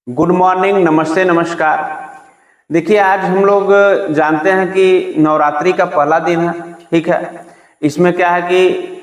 Good morning, नमस्ते, नमस्कार। देखिए, आज हम लोग जानते हैं कि नवरात्रि का पहला दिन है। ठीक है, इसमें क्या है कि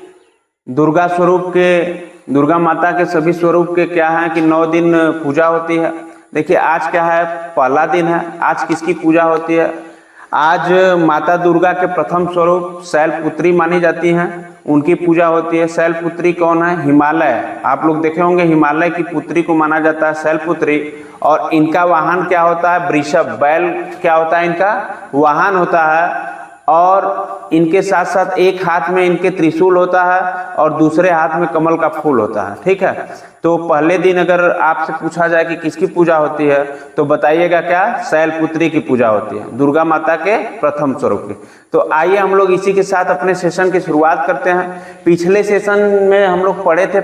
दुर्गा माता के सभी स्वरूप के क्या है कि 9 दिन पूजा होती है। देखिए, आज क्या है, पहला दिन है। आज किसकी पूजा होती है? आज माता दुर्गा के प्रथम स्वरूप शैलपुत्री मानी जाती हैं, उनकी पूजा होती है। शैलपुत्री कौन है? हिमालय। आप लोग देखे होंगे, हिमालय की पुत्री को माना जाता है शैलपुत्री। और इनका वाहन क्या होता है? वृषभ, बैल क्या होता है? इनका वाहन होता है। और इनके साथ साथ एक हाथ में इनके त्रिशूल होता है और दूसरे हाथ में कमल का फूल होता है। ठीक है, तो पहले दिन अगर आपसे पूछा जाए कि किसकी पूजा होती है तो बताइएगा क्या? शैलपुत्री की पूजा होती है, दुर्गा माता के प्रथम स्वरूप की। तो आइए हम लोग इसी के साथ अपने सेशन की शुरुआत करते हैं। पिछले सेशन में हम लोग पढ़े थे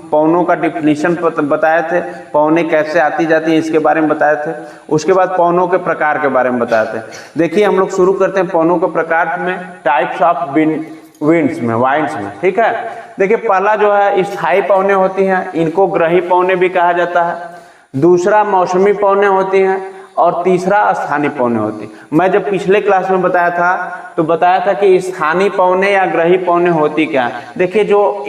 पौनों का डिफिनीशन बताए थे, पौने कैसे आती जाती है इसके बारे में बताए थे। उसके बाद पौनों के प्रकार के बारे में बताए थे। देखिए, हम लोग शुरू करते हैं पौनों के प्रकार में, टाइप्स ऑफ वाइंड्स में। ठीक है, देखिए, पहला जो है स्थायी पौने होती हैं, इनको ग्रही पौने भी कहा जाता है। दूसरा मौसमी पौने होती हैं और तीसरा स्थानीय पौने होती। मैं जब पिछले क्लास में बताया था तो बताया था कि स्थानीय पौने या ग्रही पौने होती क्या है। देखिए, जो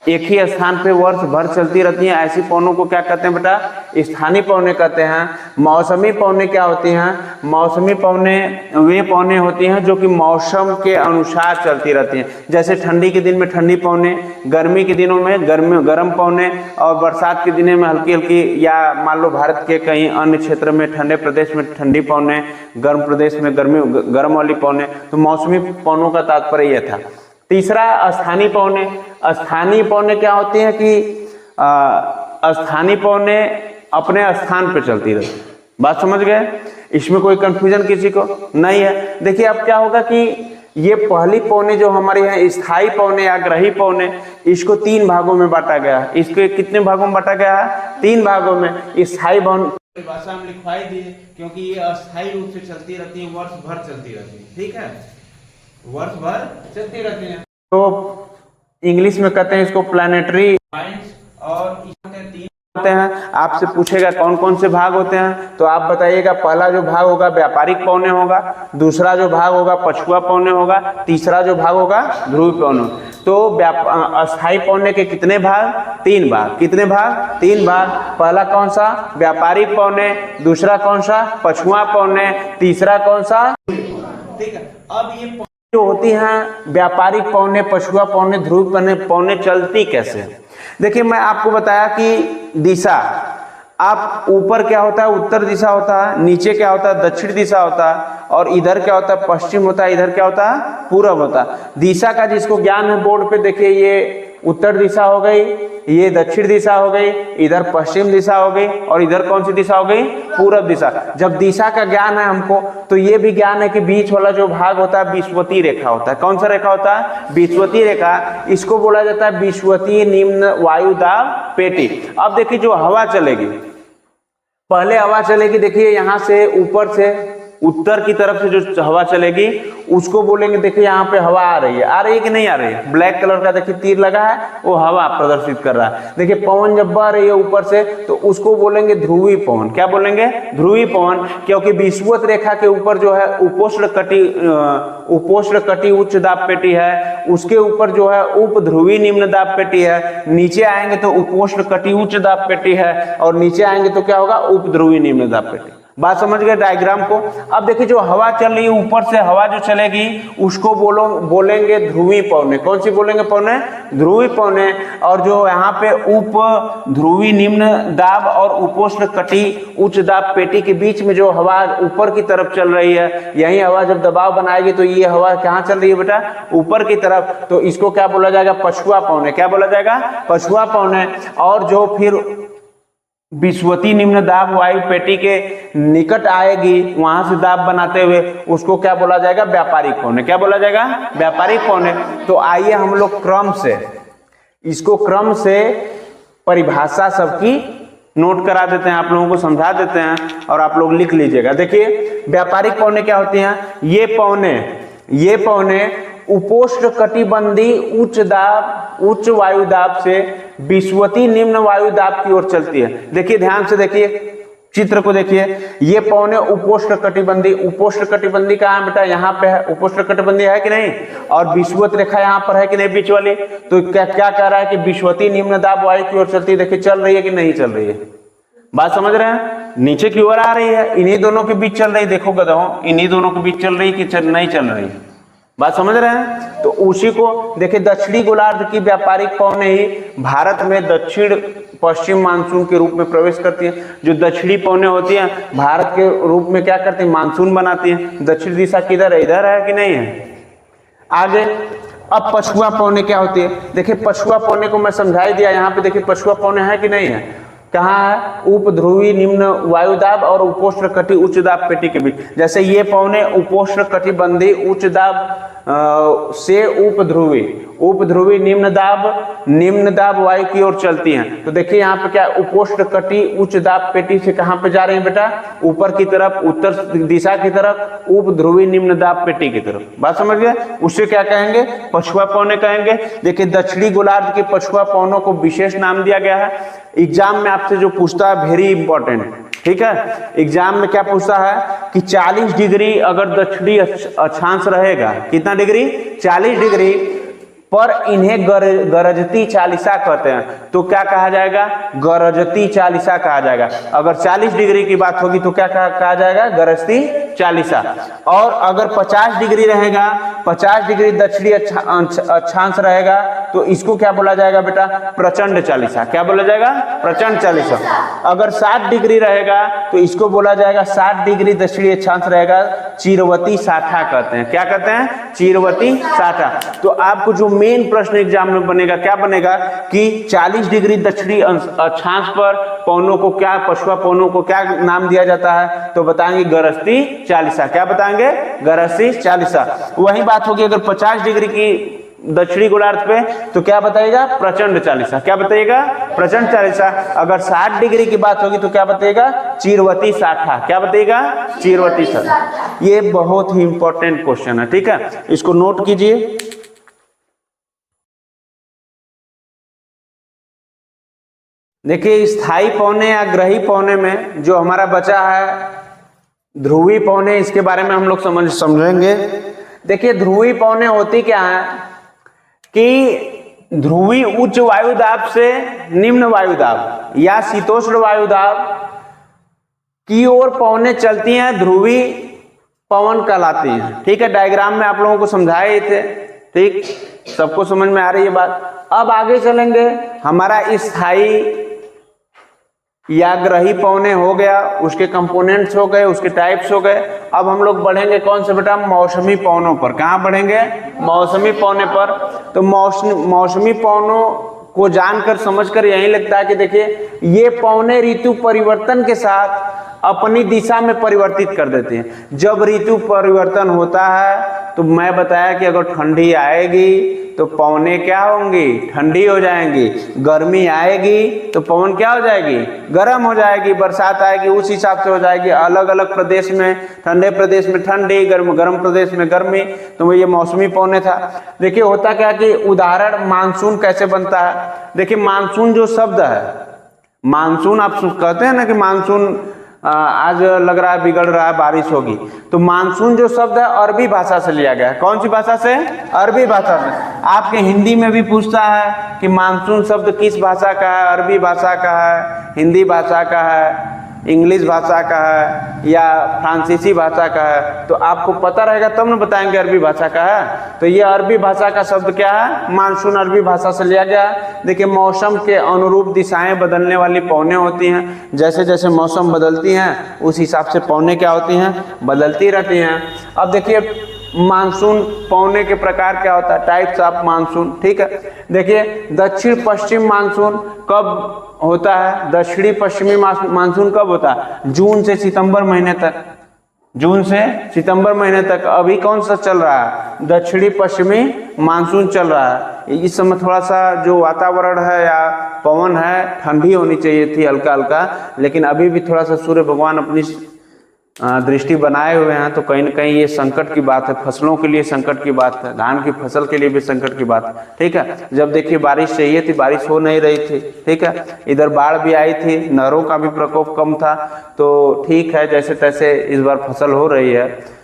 एक ही स्थान पे वर्ष भर चलती रहती हैं, ऐसी पौनों को क्या कहते हैं बेटा? स्थानीय पौने कहते हैं। मौसमी पौने क्या होती हैं? मौसमी पौने वे पौने होती हैं जो कि मौसम के अनुसार चलती रहती हैं। जैसे ठंडी के दिन में ठंडी पौने, गर्मी के दिनों में गर्म पौने, और बरसात के दिनों में हल्की हल्की, या मान लो भारत के कहीं अन्य क्षेत्र में ठंडे प्रदेश में ठंडी पौने, गर्म प्रदेश में गर्म वाली पौने। तो मौसमी पौनों का तात्पर्य यह था। तीसरा स्थानीय पौने। स्थानीय पौने क्या होती है कि स्थानीय पौने अपने स्थान पर चलती रहती। बात समझ गए? इसमें कोई कंफ्यूजन किसी को नहीं है। देखिए, अब क्या होगा कि ये पहली पौने जो हमारी है स्थायी पौने या ग्रही पौने, इसको 3 भागों में बांटा गया है। इसके कितने भागों में बांटा गया है? 3 भागों में। स्थायी भाषा में लिखवाई दी है क्योंकि ये अस्थायी रूप से चलती रहती है, वर्ष भर चलती रहती है। ठीक है, वर्ष भर चलती रहती हैं। तो इंग्लिश में कहते हैं इसको प्लैनेटरी पॉइंट्स। और इसमें 3 होते हैं। आपसे पूछेगा कौन कौन से भाग होते हैं, तो आप बताइएगा। पहला जो भाग होगा व्यापारिक पौने होगा, दूसरा जो भाग होगा पछुआ पौने होगा, तीसरा जो भाग होगा ध्रुवीय पौने। तो अस्थायी पौने के कितने भाग? 3 भाग। कितने भाग? 3 भाग। पहला कौन सा? व्यापारिक पौने। दूसरा कौन सा? पछुआ पौने। तीसरा कौन सा? ठीक है, अब ये जो होती हैं व्यापारिक पौने, पछुआ पौने, ध्रुवीय पौने चलती कैसे? देखिए, मैं आपको बताया कि दिशा, आप ऊपर क्या होता है? उत्तर दिशा होता है। नीचे क्या होता है? दक्षिण दिशा होता है। और इधर क्या होता है? पश्चिम होता है। इधर क्या होता है? पूरब होता है। दिशा का जिसको ज्ञान है बोर्ड पे, देखिए, ये उत्तर दिशा हो गई, ये दक्षिण दिशा हो गई, इधर पश्चिम दिशा हो गई, और इधर कौन सी दिशा हो गई? पूरब दिशा। जब दिशा का ज्ञान है हमको, तो ये भी ज्ञान है कि बीच वाला जो भाग होता है विषुवतीय रेखा होता है। कौन सा रेखा होता है? विषुवतीय रेखा। इसको बोला जाता है विषुवतीय निम्न वायु दाब पेटी। अब देखिए, जो हवा चलेगी, पहले हवा चलेगी, देखिए यहाँ से ऊपर से उत्तर की तरफ से जो हवा चलेगी उसको बोलेंगे, देखिए यहाँ पे हवा आ रही है कि नहीं आ रही है? ब्लैक कलर का देखिए तीर लगा है, वो हवा प्रदर्शित कर रहा है। देखिए, पवन जब बह रही है ऊपर से, तो उसको बोलेंगे ध्रुवीय पवन। क्या बोलेंगे? ध्रुवीय पवन। क्योंकि विषुवत रेखा के ऊपर जो है उपोष्ण कटी उच्च दाब पेटी है, उसके ऊपर जो है उप ध्रुवीय निम्न दाब पेटी है। नीचे आएंगे तो उपोष्ण कटी उच्च दाब पेटी है, और नीचे आएंगे तो क्या होगा? उप ध्रुवीय निम्न दाब पेटी। बात समझ गए डायग्राम को? अब देखिए, जो हवा चल रही है ऊपर से, हवा जो चलेगी उसको बोलेंगे ध्रुवीय पौने। कौन सी बोलेंगे पौने? ध्रुवीय पौने। और जो यहाँ पे उप ध्रुवीय निम्न दाब और उपोष्ण कटी उच्च दाब पेटी के बीच में जो हवा ऊपर की तरफ चल रही है, यही हवा जब दबाव बनाएगी तो ये हवा कहाँ चल रही है बेटा? ऊपर की तरफ। तो इसको क्या बोला जाएगा? पछुआ पौने। क्या बोला जाएगा? पछुआ पौने। और जो फिर विषुवतीय निम्न दाब वायु पेटी के निकट आएगी, वहां से दाब बनाते हुए, उसको क्या बोला जाएगा? व्यापारिक पौने। क्या बोला जाएगा? व्यापारिक पौने। तो आइए हम लोग क्रम से परिभाषा सबकी नोट करा देते हैं, आप लोगों को समझा देते हैं, और आप लोग लिख लीजिएगा। देखिए, व्यापारिक पौने क्या होती हैं? ये पौने उपोष्ण कटिबंधी उच्च वायु दाब से विषुवती निम्न वायु दाब की ओर चलती है। देखिए ध्यान से देखिए चित्र को देखिए, ये पौने उपोष्ण कटिबंधी, उपोष्ण कटिबंधी कहाँ बेटा, यहाँ पे है, उपोष्ण कटिबंधी है कि नहीं, और विषुवत रेखा यहाँ पर है कि नहीं बीच वाली। तो क्या क्या कह रहा है कि विषुवती निम्न दाब वायु की ओर चलती है। देखिए चल रही है कि नहीं चल रही है, बात समझ रहे हैं, नीचे की ओर आ रही है, इन्हीं दोनों के बीच चल रही है। देखो गधाओं, इन्हीं दोनों के बीच चल रही है कि नहीं चल रही है, बात समझ रहे हैं। तो उसी को देखिए दक्षिणी गोलार्ध की व्यापारिक पवनें ही भारत में दक्षिण पश्चिम मानसून के रूप में प्रवेश करती हैं। जो दक्षिणी पवनें होती हैं भारत के रूप में क्या करती हैं, मानसून बनाती हैं। दक्षिण दिशा किधर है, इधर है कि नहीं है। आगे अब पछुआ पवनें क्या होती है, देखिए पछुआ पवनें को मैं समझाई दिया, यहाँ पे देखिए पछुआ पवनें है कि नहीं है, कहाँ है, उपध्रुवी निम्न वायुदाब और उपोष्ण कटि उच्च दाब पेटी के बीच। जैसे ये पवने उपोष्ण कटिबंधी उच्च दाब से उपध्रुवी निम्न दाब वायु की ओर चलती हैं। तो देखिए यहाँ पे क्या, उपोष्ण कटि उच्च दाब पेटी से कहाँ पे जा रही है बेटा, ऊपर की तरफ, उत्तर दिशा की तरफ, उपध्रुवी निम्न दाब पेटी की तरफ, बात समझ गए। उससे क्या कहेंगे, पछुआ पवने कहेंगे। देखिए दक्षिणी गोलार्ध के पछुआ पवनों को विशेष नाम दिया गया है। एग्जाम में आपसे जो पूछता है वेरी इंपॉर्टेंट, ठीक है, एग्जाम में क्या पूछता है कि 40 डिग्री अगर दक्षिणी अक्षांश रहेगा, कितना डिग्री, 40 डिग्री पर इन्हें गरजती चालिसा कहते हैं। तो क्या कहा जाएगा, गरजती चालिसा कहा जाएगा। अगर 40 डिग्री की बात होगी तो क्या कहा जाएगा, गरजती चालिसा। और अगर 50 डिग्री रहेगा, 50 डिग्री दक्षिणी अक्षांश रहेगा तो इसको क्या बोला जाएगा बेटा, प्रचंड चालिसा। क्या बोला जाएगा, प्रचंड चालिसा। अगर 60 डिग्री रहेगा तो इसको बोला जाएगा, 60 डिग्री दक्षिणी अक्षांश रहेगा, चीरवती साठा कहते हैं। क्या कहते हैं, चीरवती साठा। तो आपको जो मेन प्रश्न एग्जाम में बनेगा, क्या बनेगा कि 40 डिग्री दक्षिणी अक्षांश पर पवनों को क्या, पछुआ पवनों को क्या नाम दिया जाता है, तो बताएंगे गरजती चालिसा। क्या बताएंगे, गरजती चालिसा। वही बात होगी अगर 50 डिग्री की दक्षिणी गोलार्ध पे तो क्या बताइएगा, प्रचंड चालिसा। क्या बताइएगा, प्रचंड चालिसा। अगर 60 डिग्री की बात होगी तो क्या बताइएगा, चीरवती साठा। क्या बताइएगा, चीरवती साठा। ये बहुत ही इंपॉर्टेंट क्वेश्चन है, ठीक है, इसको नोट कीजिए। देखिए स्थायी पौने या ग्रही पौने में जो हमारा बचा है ध्रुवी पौने, इसके बारे में हम लोग समझेंगे। देखिए ध्रुवी पौने होती क्या है कि ध्रुवी उच्च वायुदाब से निम्न वायुदाब या शीतोष्ण वायुदाब की ओर पवनें चलती हैं, ध्रुवी पवन कहलाती हैं। ठीक है, डायग्राम में आप लोगों को समझाए थे, ठीक, सबको समझ में आ रही है बात। अब आगे चलेंगे, हमारा स्थायी या ग्रही पवने हो गया, उसके कंपोनेंट्स हो गए, उसके टाइप्स हो गए। अब हम लोग बढ़ेंगे कौन से बेटा, मौसमी पवनों पर। कहाँ बढ़ेंगे, मौसमी पवने पर। तो मौसमी पवनों को जानकर समझकर यही लगता है कि देखिए ये पवने ऋतु परिवर्तन के साथ अपनी दिशा में परिवर्तित कर देते हैं। जब ऋतु परिवर्तन होता है तो मैं बताया कि अगर ठंडी आएगी तो पवनें क्या होंगी, ठंडी हो जाएंगी। गर्मी आएगी तो पवन क्या हो जाएगी, गर्म हो जाएगी। बरसात आएगी उस हिसाब से हो जाएगी। अलग अलग प्रदेश में, ठंडे प्रदेश में ठंडी, गर्म प्रदेश में गर्मी। तो ये मौसमी पवने था। देखिए होता क्या कि उदाहरण मानसून कैसे बनता है। देखिए मानसून जो शब्द है, मानसून आप कहते हैं ना कि मानसून आज लग रहा है बिगड़ रहा है, बारिश होगी। तो मानसून जो शब्द है अरबी भाषा से लिया गया है। कौन सी भाषा से, अरबी भाषा से। आपके हिंदी में भी पूछता है कि मानसून शब्द किस भाषा का है, अरबी भाषा का है, हिंदी भाषा का है, इंग्लिश भाषा का है या फ्रांसीसी भाषा का है। तो आपको पता रहेगा तब ना बताएंगे अरबी भाषा का है। तो ये अरबी भाषा का शब्द क्या है, मानसून, अरबी भाषा से लिया गया। देखिए मौसम के अनुरूप दिशाएं बदलने वाली पवनें होती हैं। जैसे जैसे मौसम बदलती हैं उस हिसाब से पवनें क्या होती हैं, बदलती रहती हैं। अब देखिए मानसून पवने के प्रकार क्या होता है, टाइप्स ऑफ मानसून। ठीक है, देखिए दक्षिण पश्चिम मानसून कब होता है, दक्षिणी पश्चिमी मानसून कब होता है, जून से सितंबर महीने तक। जून से सितंबर महीने तक। अभी कौन सा चल रहा है, दक्षिणी पश्चिमी मानसून चल रहा है। इस समय थोड़ा सा जो वातावरण है या पवन है ठंडी होनी चाहिए थी हल्का हल्का, लेकिन अभी भी थोड़ा सा सूर्य भगवान अपनी दृष्टि बनाए हुए हैं, तो कहीं ना कहीं ये संकट की बात है, फसलों के लिए संकट की बात है, धान की फसल के लिए भी संकट की बात है। ठीक है, जब देखिए बारिश चाहिए थी, बारिश हो नहीं रही थी। ठीक है, इधर बाढ़ भी आई थी, नहरों का भी प्रकोप कम था, तो ठीक है, जैसे तैसे इस बार फसल हो रही है।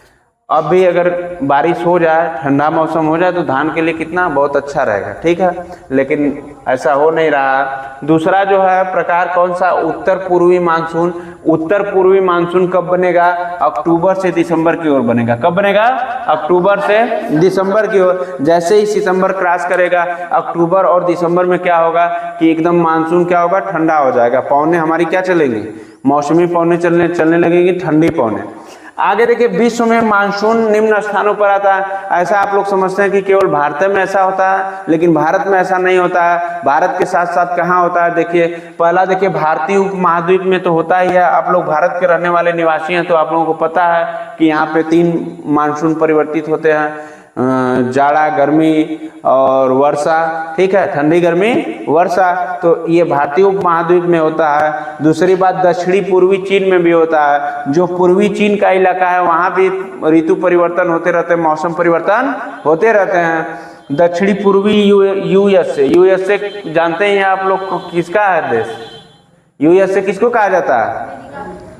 अब भी अगर बारिश हो जाए, ठंडा मौसम हो जाए, तो धान के लिए कितना बहुत अच्छा रहेगा। ठीक है, लेकिन ऐसा हो नहीं रहा। दूसरा जो है प्रकार कौन सा, उत्तर पूर्वी मानसून। उत्तर पूर्वी मानसून कब बनेगा? अक्टूबर से दिसंबर की ओर बनेगा। कब बनेगा? अक्टूबर से दिसंबर की ओर। जैसे ही सितंबर क्रॉस करेगा, अक्टूबर और दिसंबर में क्या होगा कि एकदम मानसून क्या होगा, ठंडा हो जाएगा। पौने हमारी क्या चलेंगी, मौसमी पौने चलने लगेगी, ठंडी पौने। आगे देखिए, विश्व में मानसून निम्न स्थानों पर आता है। ऐसा आप लोग समझते हैं कि केवल भारत में ऐसा होता है, लेकिन भारत में ऐसा नहीं होता है। भारत के साथ साथ कहाँ होता है, देखिए पहला देखिए भारतीय उपमहाद्वीप में तो होता ही है। आप लोग भारत के रहने वाले निवासी हैं, तो आप लोगों को पता है कि यहाँ पे 3 मानसून परिवर्तित होते हैं, जाड़ा, गर्मी और वर्षा। ठीक है, ठंडी, गर्मी, वर्षा। तो ये भारतीय उपमहाद्वीप में होता है। दूसरी बात, दक्षिणी पूर्वी चीन में भी होता है। जो पूर्वी चीन का इलाका है, वहां भी ऋतु परिवर्तन होते रहते हैं, मौसम परिवर्तन होते रहते हैं। दक्षिणी पूर्वी यूएसए जानते हैं आप लोग को किसका है देश? यूएसए किसको कहा जाता है?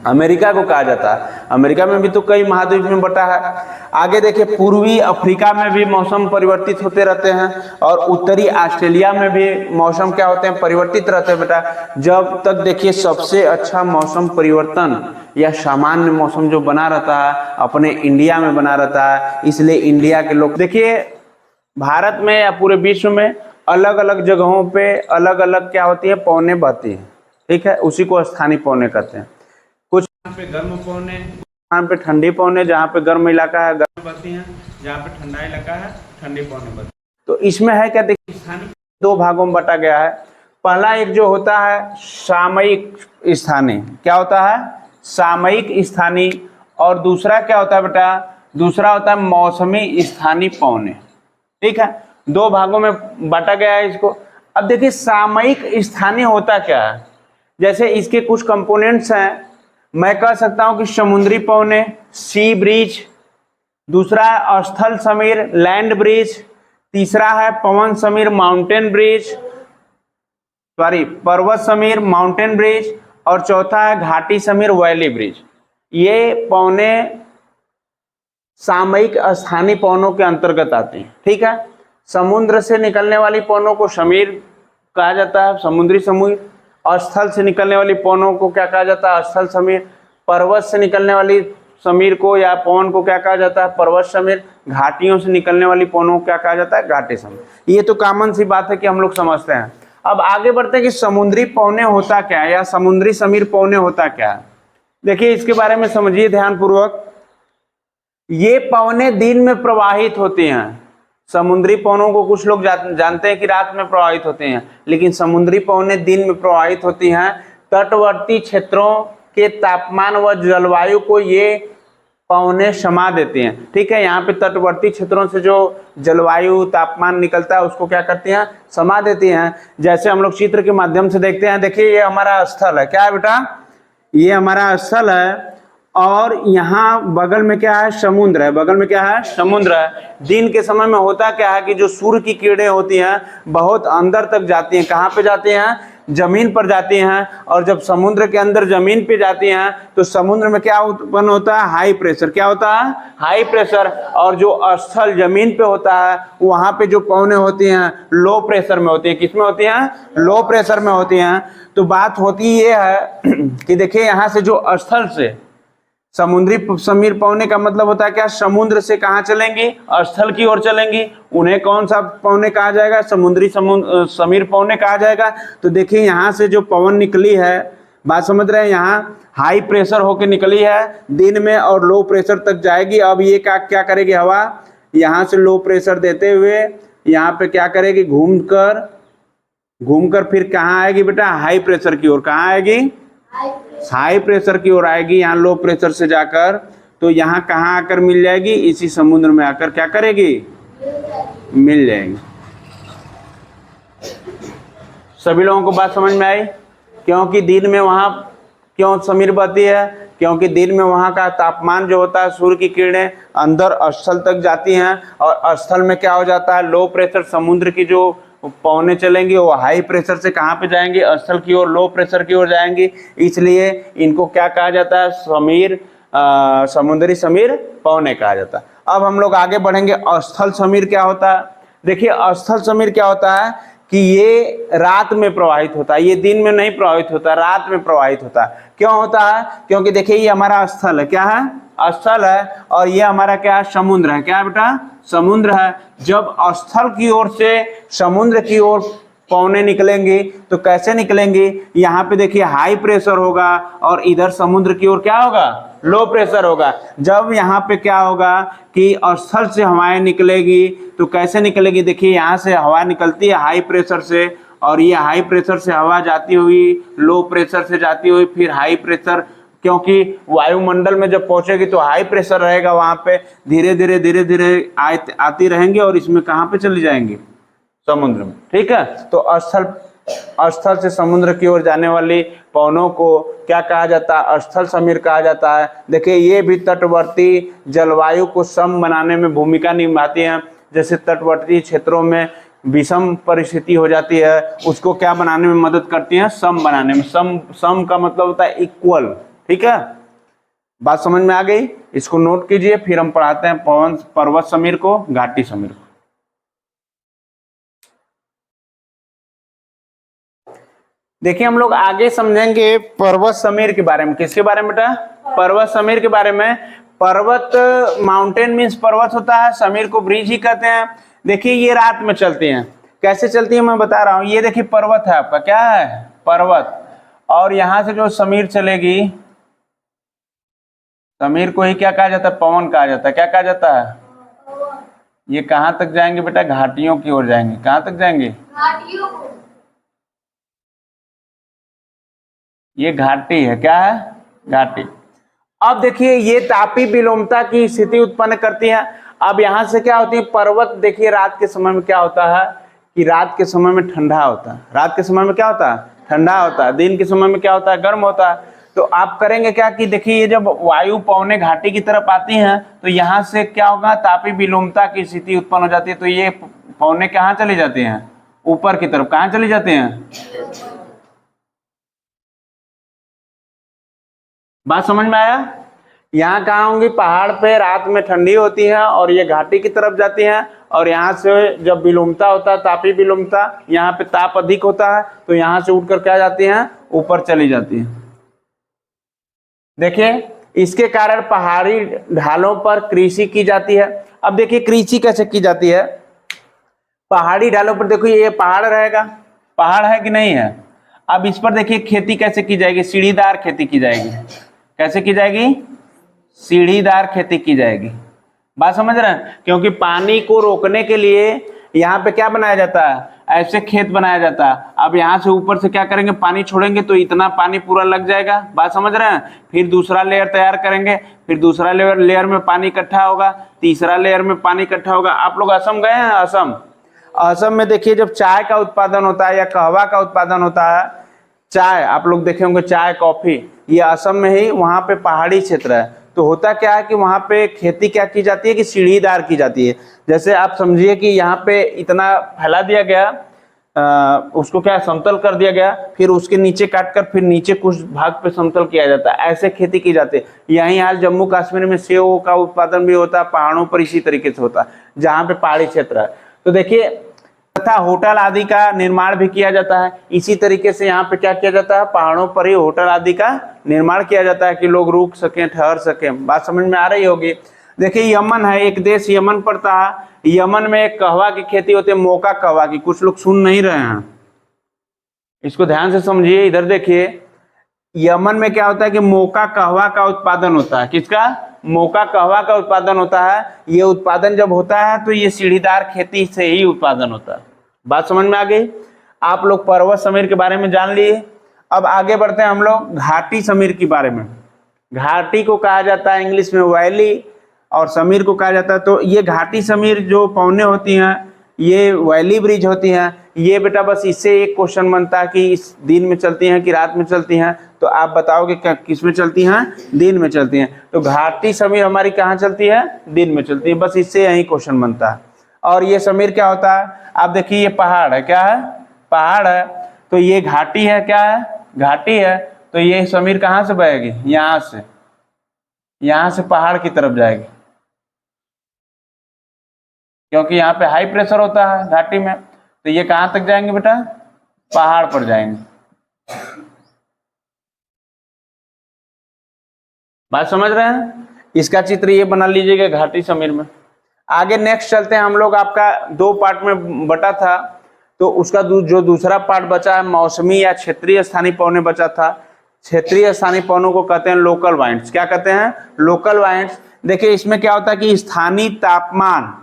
अमेरिका को कहा जाता है। अमेरिका में भी तो कई महाद्वीप में बटा है। आगे देखिए, पूर्वी अफ्रीका में भी मौसम परिवर्तित होते रहते हैं, और उत्तरी ऑस्ट्रेलिया में भी मौसम क्या होते हैं, परिवर्तित रहते हैं बेटा। जब तक देखिए सबसे अच्छा मौसम परिवर्तन या सामान्य मौसम जो बना रहता है, अपने इंडिया में बना रहता है। इसलिए इंडिया के लोग देखिए, भारत में या पूरे विश्व में अलग अलग जगहों पे अलग अलग क्या होती है, पौने बहती है। ठीक है, उसी को स्थानीय पौने कहते हैं। कुछ यहाँ पे गर्म पौने, यहाँ पे ठंडी पौने, जहाँ पे गर्म इलाका है गर्म बहती हैं, जहाँ पे ठंडा इलाका है ठंडी पौने बहती हैं। तो इसमें है क्या, देखिए स्थानीय 2 भागों में बटा गया है। पहला एक जो होता है सामयिक स्थानीय, क्या होता है, सामयिक स्थानीय। और दूसरा क्या होता है बेटा, दूसरा होता है मौसमी स्थानीय पौने। ठीक है, 2 भागों में बांटा गया है इसको। अब देखिए सामयिक स्थानीय होता क्या है, जैसे इसके कुछ कंपोनेंट्स हैं। मैं कह सकता हूं कि समुद्री पौने, सी ब्रिज। दूसरा है स्थल समीर, लैंड ब्रिज। तीसरा है पवन समीर, माउंटेन ब्रिज, पर्वत समीर, माउंटेन ब्रिज। और चौथा है घाटी समीर, वैली ब्रिज। ये पौने सामयिक स्थानीय पौनों के अंतर्गत आते हैं। ठीक है, समुद्र से निकलने वाली पौनों को समीर कहा जाता है, समुद्री समीर। और स्थल से निकलने वाली पौनों को क्या कहा जाता है, स्थल समीर। पर्वत से निकलने वाली समीर को या पवन को क्या कहा जाता है, पर्वत समीर। घाटियों से निकलने वाली पौनों को क्या कहा जाता है, घाटी समीर। ये तो कॉमन सी बात है कि हम लोग समझते हैं। अब आगे बढ़ते हैं कि समुद्री पौने होता क्या है, या समुद्री समीर पौने होता क्या है। देखिए इसके बारे में समझिए ध्यान पूर्वक। ये पौने दिन में प्रवाहित होती हैं। समुद्री पवनों को कुछ लोग जानते हैं कि रात में प्रवाहित होते हैं, लेकिन समुद्री पवनें दिन में प्रवाहित होती हैं। तटवर्ती क्षेत्रों के तापमान व जलवायु को ये पवनें समा देती हैं। ठीक है, यहाँ पे तटवर्ती क्षेत्रों से जो जलवायु तापमान निकलता है उसको क्या करती हैं, समा देती हैं। जैसे हम लोग चित्र के माध्यम से देखते हैं। देखिए ये हमारा स्थल है, क्या है बेटा, ये हमारा स्थल है। और यहाँ बगल में क्या है, समुद्र है। बगल में क्या है, समुद्र है। दिन के समय में होता क्या है कि जो सूर्य की किरणें होती हैं बहुत अंदर तक जाती हैं। कहाँ पे जाती हैं, जमीन पर जाती हैं। और जब समुद्र के अंदर जमीन पे जाती हैं तो समुद्र में क्या उत्पन्न होता है, हाई प्रेशर। क्या होता है, हाई प्रेशर। और जो स्थल जमीन पे होता है वहां पे जो पवनें होती हैं लो प्रेशर में होती हैं। किस में होती हैं, लो प्रेशर में होती हैं। तो बात होती ये है कि देखिए यहाँ से जो स्थल से समुद्री समीर पौने का मतलब होता है क्या, समुद्र से कहाँ चलेंगी, स्थल की ओर चलेंगी। उन्हें कौन सा पौने कहा जाएगा, समुद्री समीर पौने कहा जाएगा। तो देखिए यहाँ से जो पवन निकली है, बात समझ रहे हैं, यहाँ हाई प्रेशर होके निकली है दिन में और लो प्रेशर तक जाएगी। अब ये क्या करेगी, हवा यहाँ से लो प्रेशर देते हुए यहाँ पे क्या करेगी, घूमकर फिर कहाँ आएगी बेटा, हाई प्रेशर की ओर। कहाँ आएगी, हाई प्रेशर की ओर आएगी। यहाँ लो प्रेशर से जाकर तो यहाँ कहाँ आकर मिल जाएगी, इसी समुद्र में आकर क्या करेगी, मिल जाएगी। सभी लोगों को बात समझ में आई, क्योंकि दिन में वहाँ क्यों समीर बहती है? क्योंकि दिन में वहाँ का तापमान जो होता है, सूर्य की किरणें अंदर स्थल तक जाती हैं और स्थल में क्या हो जाता है, लो प्रेशर समुद्र की जो पवनें चलेंगी वो हाई प्रेशर से कहाँ पे जाएंगी, स्थल की ओर, लो प्रेशर की ओर जाएंगी। इसलिए इनको क्या कहा जाता है, समीर, समुद्री समीर पवनें कहा जाता है। अब हम लोग आगे बढ़ेंगे। स्थल समीर क्या होता है? देखिए स्थल समीर क्या होता है कि ये रात में प्रवाहित होता है, ये दिन में नहीं प्रवाहित होता, रात में प्रवाहित होता है। क्यों होता है? क्योंकि देखिए ये हमारा स्थल है, क्या है, स्थल है, और ये हमारा क्या है, समुद्र है। क्या है बेटा? समुद्र है। जब स्थल की ओर से समुद्र की ओर पवनें निकलेंगी तो कैसे निकलेंगी? यहाँ पे देखिए हाई प्रेशर होगा और इधर समुद्र की ओर क्या होगा, लो प्रेशर होगा। जब यहाँ पे क्या होगा कि स्थल से हवाएं निकलेगी तो कैसे निकलेगी? देखिए यहाँ से हवा निकलती है हाई प्रेशर से, और ये हाई प्रेशर से हवा जाती हुई लो प्रेशर से जाती हुई फिर हाई प्रेशर, क्योंकि वायुमंडल में जब पहुंचेगी तो हाई प्रेशर रहेगा, वहां पे धीरे धीरे आती रहेंगी और इसमें कहाँ पे चली जाएंगी, समुद्र में। ठीक है, तो स्थल से समुद्र की ओर जाने वाली पवनों को क्या कहा जाता है? स्थल समीर कहा जाता है। देखिए ये भी तटवर्ती जलवायु को सम बनाने में भूमिका निभाती हैं। जैसे तटवर्ती क्षेत्रों में विषम परिस्थिति हो जाती है, उसको क्या बनाने में मदद करती हैं? सम बनाने में। सम का मतलब होता है इक्वल। ठीक है, बात समझ में आ गई? इसको नोट कीजिए, फिर हम पढ़ाते हैं पर्वत समीर को, घाटी समीर को। देखिए हम लोग आगे समझेंगे पर्वत समीर के बारे में। किसके बारे में बेटा? पर्वत समीर के बारे में। पर्वत, माउंटेन मीन्स पर्वत होता है, समीर को ब्रिज ही कहते हैं। देखिए ये रात में चलती हैं। कैसे चलती है मैं बता रहा हूँ। ये देखिए पर्वत है आपका, क्या है, पर्वत, और यहां से जो समीर चलेगी, समीर को ही क्या कहा जाता है? पवन कहा जाता है। क्या कहा जाता है? ये कहां तक जाएंगे बेटा? घाटियों की ओर जाएंगे। कहां तक जाएंगे? घाटियों को। ये घाटी है, क्या है, घाटी। अब देखिए ये तापी विलोमता की स्थिति उत्पन्न करती है। अब यहां से क्या होती है, पर्वत, देखिए रात के समय में क्या होता है कि रात के समय में ठंडा होता है। रात के समय में क्या होता है? ठंडा होता है। दिन के समय में क्या होता है? गर्म होता है। तो आप करेंगे क्या कि देखिए ये जब वायु पवनें घाटी की तरफ आती हैं तो यहाँ से क्या होगा, तापी विलोमता की स्थिति उत्पन्न हो जाती है। तो ये पवनें कहाँ चली जाती हैं? ऊपर की तरफ। कहाँ चली जाती हैं? बात समझ में आया? यहाँ कहाँ होंगी? पहाड़ पे रात में ठंडी होती है और ये घाटी की तरफ जाती हैं, और यहाँ से जब विलोमता होता है, तापी विलोमता, यहाँ पे ताप अधिक होता है तो यहाँ से उठकर क्या जाती हैं? ऊपर चली जाती हैं। देखिए इसके कारण पहाड़ी ढालों पर कृषि की जाती है। अब देखिए कृषि कैसे की जाती है? पहाड़ी ढालों पर देखो ये पहाड़ रहेगा, पहाड़ है कि नहीं है? अब इस पर देखिए खेती कैसे की जाएगी? सीढ़ीदार खेती की जाएगी। कैसे की जाएगी? सीढ़ीदार खेती की जाएगी। बात समझ रहे हैं? क्योंकि पानी को रोकने के लिए यहाँ पे क्या बनाया जाता है? ऐसे खेत बनाया जाता है। अब यहाँ से ऊपर से क्या करेंगे? पानी छोड़ेंगे तो इतना पानी पूरा लग जाएगा। बात समझ रहे हैं? फिर दूसरा लेयर तैयार करेंगे, फिर दूसरा लेयर में पानी इकट्ठा होगा, तीसरा लेयर में पानी इकट्ठा होगा। आप लोग असम गए हैं? असम में देखिए जब चाय का उत्पादन होता है या कहवा का उत्पादन होता है, चाय आप लोग देखे होंगे, चाय कॉफी, ये असम में ही, वहाँ पे पहाड़ी क्षेत्र है। तो होता क्या है कि वहाँ पे खेती क्या की जाती है कि सीढ़ीदार की जाती है। जैसे आप समझिए कि यहाँ पे इतना फैला दिया गया, उसको क्या समतल कर दिया गया, फिर उसके नीचे काटकर फिर नीचे कुछ भाग पे समतल किया जाता है, ऐसे खेती की जाती है। यहीं हाल जम्मू कश्मीर में सेब का उत्पादन भी होता है, पहाड़ों पर इसी तरीके से होता है जहाँ पे पहाड़ी क्षेत्र है। तो देखिए तथा होटल आदि का निर्माण भी किया जाता है। इसी तरीके से यहाँ पे क्या किया जाता है? पहाड़ों पर ही होटल आदि का निर्माण किया जाता है कि लोग रुक सकें, ठहर सकें। बात समझ में आ रही होगी? देखिए यमन है, एक देश यमन पड़ता है। यमन में एक कहवा की खेती होती है, मोका कहवा की। कुछ लोग सुन नहीं रहे हैं, इसको ध्यान से समझिए। इधर देखिए यमन में क्या होता है कि मोका कहवा का उत्पादन होता है। किसका? मोका कहवा का उत्पादन होता है। ये उत्पादन जब होता है तो ये सीढ़ीदार खेती से ही उत्पादन होता है। बात समझ में आ गई? आप लोग पर्वत समीर के बारे में जान लिए। अब आगे बढ़ते हैं हम लोग घाटी समीर के बारे में। घाटी को कहा जाता है इंग्लिश में वैली, और समीर को कहा जाता है। तो ये घाटी समीर जो पवनें होती हैं ये वैली ब्रिज होती हैं। ये बेटा बस इससे एक क्वेश्चन बनता है कि इस दिन में चलती हैं कि रात में चलती हैं, तो आप बताओगे क्या किस में चलती हैं, दिन में चलती हैं। तो घाटी समीर हमारी कहाँ चलती है, दिन में चलती है, बस इससे यही क्वेश्चन बनता है। और ये समीर क्या होता है, आप देखिए ये पहाड़ है, क्या है, पहाड़ है, तो ये घाटी है, क्या है, घाटी है, तो ये समीर कहाँ से बहेगी, यहाँ से पहाड़ की तरफ जाएगी, क्योंकि यहाँ पे हाई प्रेशर होता है घाटी में, तो ये कहां तक जाएंगे बेटा, पहाड़ पर जाएंगे। बात समझ रहे हैं, इसका चित्र ये बना लीजिएगा घाटी समीर में। आगे नेक्स्ट चलते हैं हम लोग, आपका 2 पार्ट में बटा था, तो उसका जो दूसरा पार्ट बचा है मौसमी या क्षेत्रीय स्थानीय पवनें बचा था। क्षेत्रीय स्थानीय पवनों को कहते हैं लोकल वाइंड्स। क्या कहते हैं, लोकल वाइंड्स। देखिए इसमें क्या होता है कि स्थानीय तापमान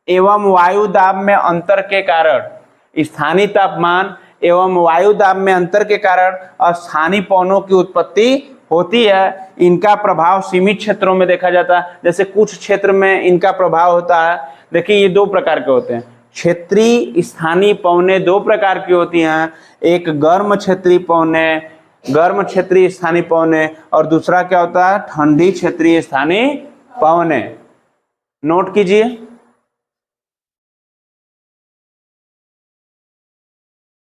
एवं वायु दाब में अंतर के कारण, स्थानीय तापमान एवं वायु दाब में अंतर के कारण स्थानीय पवनों की उत्पत्ति होती है। इनका प्रभाव सीमित क्षेत्रों में देखा जाता है, जैसे कुछ क्षेत्र में इनका प्रभाव होता है। देखिए ये 2 प्रकार के होते हैं, क्षेत्रीय स्थानीय पवनें 2 प्रकार की होती हैं, एक गर्म क्षेत्रीय पवनें, गर्म क्षेत्रीय स्थानीय पवनें, और दूसरा क्या होता है, ठंडी क्षेत्रीय स्थानीय पवनें। नोट कीजिए।